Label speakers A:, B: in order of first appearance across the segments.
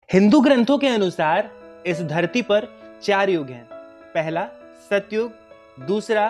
A: हिंदू ग्रंथों के अनुसार इस धरती पर 4 युग हैं। पहला सतयुग, दूसरा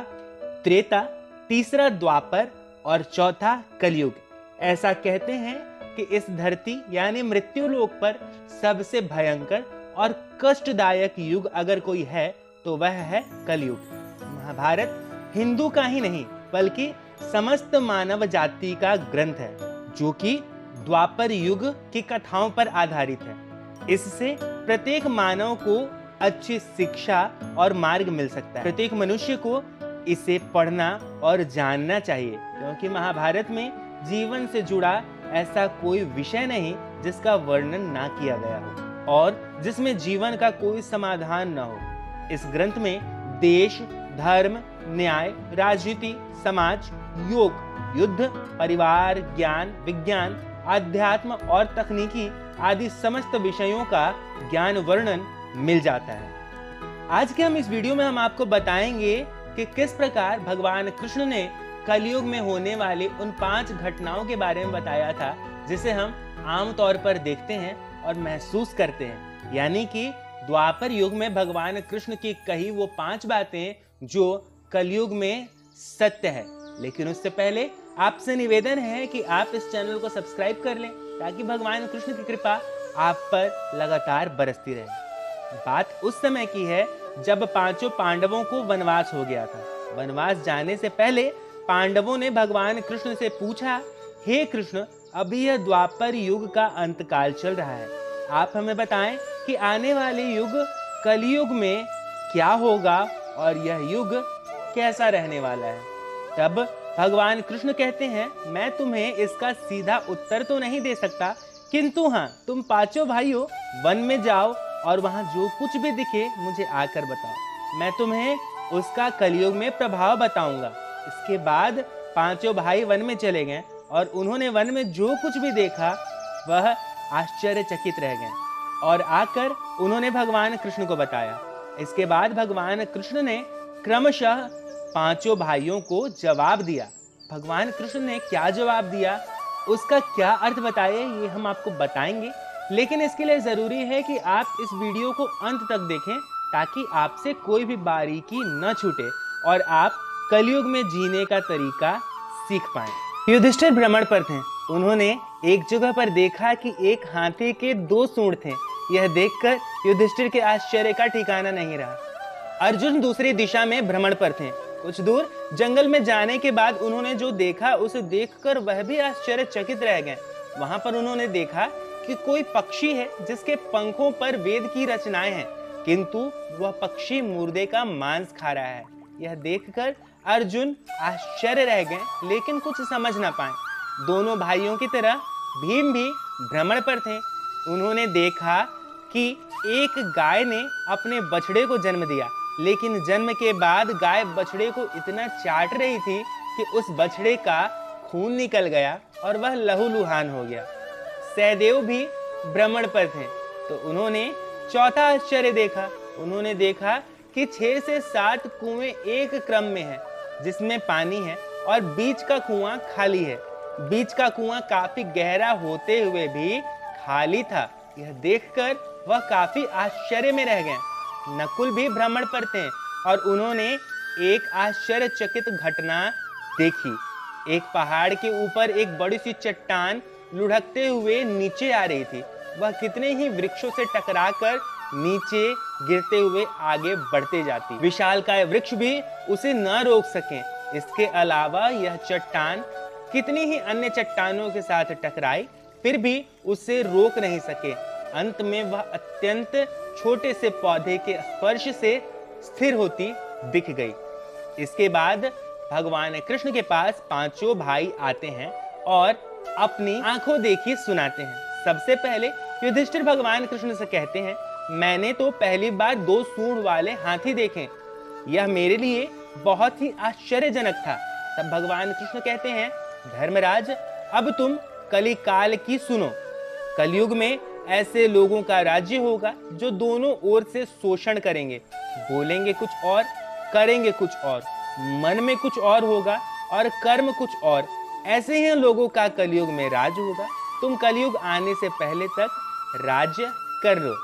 A: त्रेता, तीसरा द्वापर और चौथा कलयुग। ऐसा कहते हैं कि इस धरती यानी मृत्यु लोक पर सबसे भयंकर और कष्टदायक युग अगर कोई है तो वह है कलयुग। महाभारत हिंदू का ही नहीं बल्कि समस्त मानव जाति का ग्रंथ है, जो कि द्वापर युग की कथाओं पर आधारित है। इससे प्रत्येक मानव को अच्छी शिक्षा और मार्ग मिल सकता है। प्रत्येक मनुष्य को इसे पढ़ना और जानना चाहिए, क्योंकि महाभारत में जीवन से जुड़ा ऐसा कोई विषय नहीं जिसका वर्णन ना किया गया हो और जिसमें जीवन का कोई समाधान न हो। इस ग्रंथ में देश, धर्म, न्याय, राजनीति, समाज, योग, युद्ध, परिवार, ज्ञान, विज्ञान, आध्यात्म और तकनीकी आदि समस्त विषयों का ज्ञान वर्णन मिल जाता है। आज के इस वीडियो में हम आपको बताएंगे कि किस प्रकार भगवान कृष्ण ने कलयुग में होने वाली उन 5 घटनाओं के बारे में बताया था, जिसे हम आमतौर पर देखते हैं और महसूस करते हैं। यानी कि द्वापर युग में भगवान कृष्ण की कही वो 5 बातें जो कलयुग में सत्य है। लेकिन उससे पहले आपसे निवेदन है कि आप इस चैनल को सब्सक्राइब कर लें, ताकि भगवान कृष्ण की कृपा आप पर लगातार बरसती रहे। बात उस समय की है जब 5 पांडवों को वनवास हो गया था। वनवास जाने से पहले पांडवों ने भगवान कृष्ण से पूछा, हे कृष्ण, अभी यह द्वापर युग का अंतकाल चल रहा है, आप हमें बताएं कि आने वाले युग कलयुग में क्या होगा और यह युग कैसा रहने वाला है। तब भगवान कृष्ण कहते हैं, मैं तुम्हें इसका सीधा उत्तर तो नहीं दे सकता, किंतु हाँ, तुम 5 भाइयों वन में जाओ और वहां जो कुछ भी दिखे मुझे आकर बताओ। मैं तुम्हें उसका कलयुग में प्रभाव बताऊंगा। इसके बाद 5 भाई वन में चले गए और उन्होंने वन में जो कुछ भी देखा वह आश्चर्यचकित रह गए और आकर उन्होंने भगवान कृष्ण को बताया। इसके बाद भगवान कृष्ण ने क्रमशः 5 भाइयों को जवाब दिया। भगवान कृष्ण ने क्या जवाब दिया, उसका क्या अर्थ बताए, ये हम आपको बताएंगे। लेकिन इसके लिए जरूरी है कि आप इस वीडियो को अंत तक देखें, ताकि आपसे कोई भी बारीकी न छूटे और आप कलयुग में जीने का तरीका सीख पाएं। युधिष्ठिर भ्रमण पर थे। उन्होंने एक जगह पर देखा कि एक हाथी के 2 सूंड थे। यह देखकर युधिष्ठिर के आश्चर्य का ठिकाना नहीं रहा। अर्जुन दूसरी दिशा में भ्रमण पर थे। कुछ दूर जंगल में जाने के बाद उन्होंने जो देखा उसे देखकर वह भी आश्चर्यचकित रह गए। वहां पर उन्होंने देखा कि कोई पक्षी है जिसके पंखों पर वेद की रचनाएं हैं, किंतु वह पक्षी मुर्दे का मांस खा रहा है। यह देखकर अर्जुन आश्चर्य रह गए, लेकिन कुछ समझ ना पाए। दोनों भाइयों की तरह भीम भी भ्रमण पर थे। उन्होंने देखा कि एक गाय ने अपने बछड़े को जन्म दिया, लेकिन जन्म के बाद गाय बछड़े को इतना चाट रही थी कि उस बछड़े का खून निकल गया और वह लहूलुहान हो गया। सहदेव भी भ्रमण पर थे, तो उन्होंने चौथा आश्चर्य देखा। उन्होंने देखा कि 6 से 7 कुएं एक क्रम में हैं, जिसमें पानी है और बीच का कुआं खाली है। बीच का कुआं काफी गहरा होते हुए भी खाली था। यह देखकर वह काफी आश्चर्य में रह गए। नकुल भी भ्रमण पर थे और उन्होंने एक आश्चर्यचकित घटना देखी। एक पहाड़ के ऊपर एक बड़ी सी चट्टान लुढ़कते हुए नीचे आ रही थी। वह कितने ही वृक्षों से टकराकर नीचे गिरते हुए आगे बढ़ते जाती। विशालकाय वृक्ष भी उसे न रोक सके। इसके अलावा यह चट्टान कितनी ही अन्य चट्टानों के साथ टकराई, फिर भी उसे रोक नहीं सके। अंत में वह अत्यंत छोटे से पौधे के स्पर्श से स्थिर होती दिख गई। इसके बाद भगवान कृष्ण के पास 5 भाई आते हैं और अपनी आंखों देखी सुनाते हैं। सबसे पहले युधिष्ठिर भगवान कृष्ण से कहते हैं, मैंने तो पहली बार 2 सूंड वाले हाथी देखे, यह मेरे लिए बहुत ही आश्चर्यजनक था। तब भगवान कृष्ण कहते हैं, धर्मराज, अब तुम कलिकाल की सुनो। कलयुग में ऐसे लोगों का राज्य होगा जो दोनों ओर से शोषण करेंगे, बोलेंगे कुछ और, करेंगे कुछ और, मन में कुछ और होगा और कर्म कुछ और। ऐसे ही लोगों का कलयुग में राज होगा। तुम कलयुग आने से पहले तक राज्य कर लो।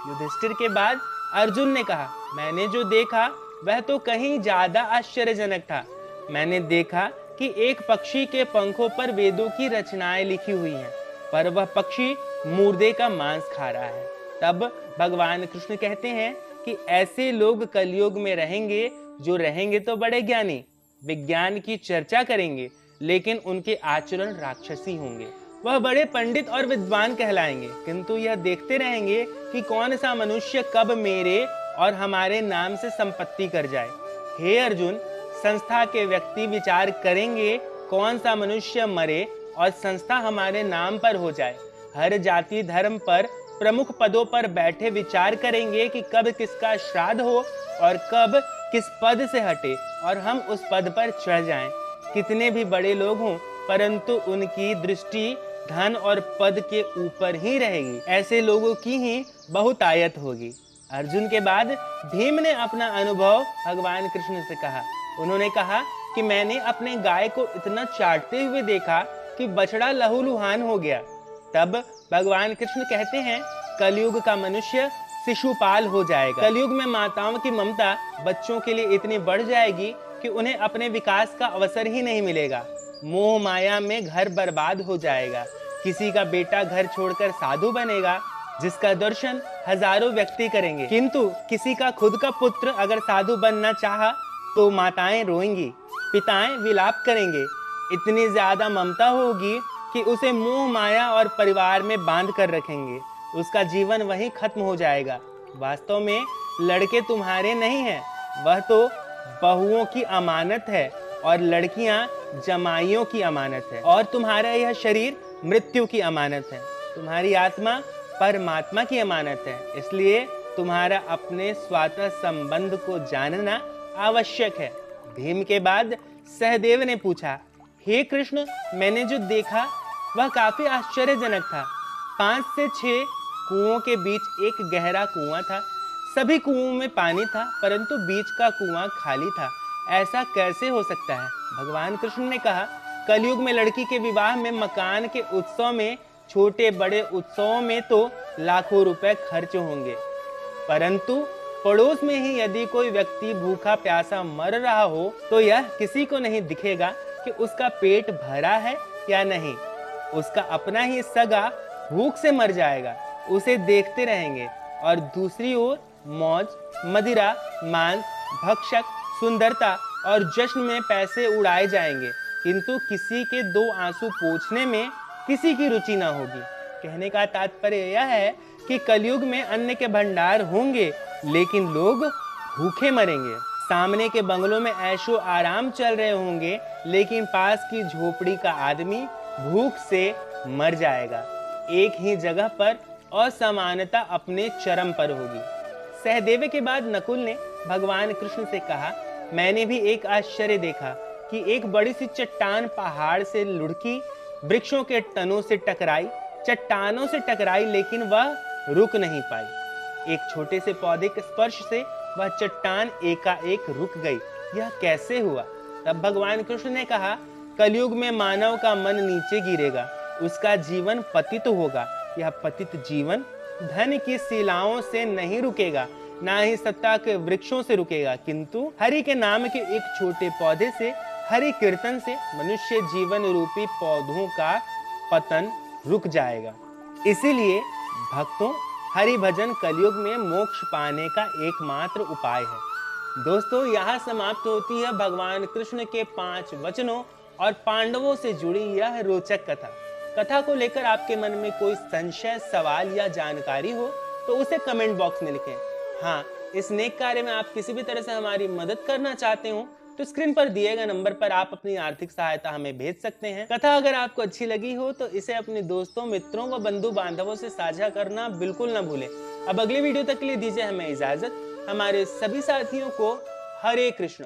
A: युधिष्ठिर के बाद अर्जुन ने कहा, मैंने जो देखा वह तो कहीं ज्यादा आश्चर्यजनक था। मैंने देखा कि एक पक्षी के पंखों पर वेदों की रचनाएं लिखी हुई हैं, पर वह पक्षी मुर्दे का मांस खा रहा है। तब भगवान कृष्ण कहते हैं कि ऐसे लोग कलयुग में रहेंगे, जो रहेंगे तो बड़े ज्ञानी, विज्ञान की चर्चा करेंगे, लेकिन उनके आचरण राक्षसी होंगे। वह बड़े पंडित और विद्वान कहलाएंगे, किंतु यह देखते रहेंगे कि कौन सा मनुष्य कब मेरे और हमारे नाम से संपत्ति कर जाए। हे अर्जुन, संस्था के व्यक्ति विचार करेंगे कौन सा मनुष्य मरे और संस्था हमारे नाम पर हो जाए। हर जाति धर्म पर प्रमुख पदों पर बैठे विचार करेंगे कि कब किसका श्राद्ध हो और कब किस पद से हटे और हम उस पद पर चढ़ जाएं। कितने भी बड़े लोग हों, परंतु उनकी दृष्टि धन और पद के ऊपर ही रहेगी। ऐसे लोगों की ही बहुतायत होगी। अर्जुन के बाद भीम ने अपना अनुभव भगवान कृष्ण से कहा। उन्होंने कहा कि मैंने अपने गाय को इतना चाटते हुए देखा कि बछड़ा लहूलुहान हो गया। तब भगवान कृष्ण कहते हैं, कलयुग का मनुष्य शिशुपाल हो जाएगा। कलयुग में माताओं की ममता बच्चों के लिए इतनी बढ़ जाएगी कि उन्हें अपने विकास का अवसर ही नहीं मिलेगा। मोह माया में घर बर्बाद हो जाएगा। किसी का बेटा घर छोड़कर साधु बनेगा, जिसका दर्शन हजारों व्यक्ति करेंगे, किंतु किसी का खुद का पुत्र अगर साधु बनना चाहा तो माताएं रोएंगी, पिताएं विलाप करेंगे। इतनी ज्यादा ममता होगी कि उसे मोह माया और परिवार में बांध कर रखेंगे। उसका जीवन वहीं खत्म हो जाएगा। वास्तव में लड़के तुम्हारे नहीं हैं, वह तो बहुओं की अमानत है और लड़कियां जमाइयों की अमानत है, और तुम्हारा यह शरीर मृत्यु की अमानत है। तुम्हारी आत्मा परमात्मा की अमानत है, इसलिए तुम्हारा अपने स्वतः संबंध को जानना आवश्यक है। भीम के बाद सहदेव ने पूछा, हे कृष्ण, मैंने जो देखा वह काफी आश्चर्यजनक था। 5 से 6 कुओं के बीच एक गहरा कुआं था। सभी कुओं में पानी था, परंतु बीच का कुआं खाली था। ऐसा कैसे हो सकता है? भगवान कृष्ण ने कहा, कलयुग में लड़की के विवाह में, मकान के उत्सव में, छोटे बड़े उत्सवों में तो लाखों रुपए खर्च होंगे, परंतु पड़ोस में ही यदि कोई व्यक्ति भूखा प्यासा मर रहा हो तो यह किसी को नहीं दिखेगा कि उसका पेट भरा है या नहीं। उसका अपना ही सगा भूख से मर जाएगा, उसे देखते रहेंगे। और दूसरी ओर मौज, मदिरा, मांस, भक्षक, सुंदरता और जश्न में पैसे उड़ाए जाएंगे, किंतु किसी के 2 आंसू पोंछने में किसी की रुचि ना होगी। कहने का तात्पर्य यह है कि कलयुग में अन्न के भंडार होंगे, लेकिन लोग भूखे मरेंगे। सामने के बंगलों में ऐशो आराम चल रहे होंगे, लेकिन पास की झोपड़ी का आदमी भूख से मर जाएगा। एक ही जगह पर असमानता अपने चरम पर होगी। सहदेव के बाद नकुल ने भगवान कृष्ण से कहा, मैंने भी एक आश्चर्य देखा कि एक बड़ी सी चट्टान पहाड़ से लुढ़की, वृक्षों के तनों से टकराई, चट्टानों से टकराई, लेकिन वह रुक नहीं पाई। एक छोटे से पौधे के स्पर्श से वह चट्टान एकाएक रुक गई। यह कैसे हुआ? तब भगवान कृष्ण ने कहा, कलयुग में मानव का मन नीचे गिरेगा, उसका जीवन पतित होगा। यह पतित जीवन धन की शिलाओं से नहीं रुकेगा, ना ही सत्ता के वृक्षों से रुकेगा, किंतु हरि के नाम के एक छोटे पौधे से, हरि कीर्तन से मनुष्य जीवन रूपी पौधों का पतन रुक जाएगा। इसीलिए भक्तों, हरि भजन कलयुग में मोक्ष पाने का एकमात्र उपाय है। दोस्तों, यहाँ समाप्त होती है भगवान कृष्ण के 5 वचनों और पांडवों से जुड़ी यह रोचक कथा। कथा को लेकर आपके मन में कोई संशय, सवाल या जानकारी हो तो उसे कमेंट बॉक्स में लिखें। हाँ, इस नेक कार्य में आप किसी भी तरह से हमारी मदद करना चाहते हो तो स्क्रीन पर दिए गए नंबर पर आप अपनी आर्थिक सहायता हमें भेज सकते हैं। कथा अगर आपको अच्छी लगी हो तो इसे अपने दोस्तों, मित्रों व बंधु बांधवों से साझा करना बिल्कुल न भूलें। अब अगले वीडियो तक के लिए दीजिए हमें इजाजत। हमारे सभी साथियों को हरे कृष्ण।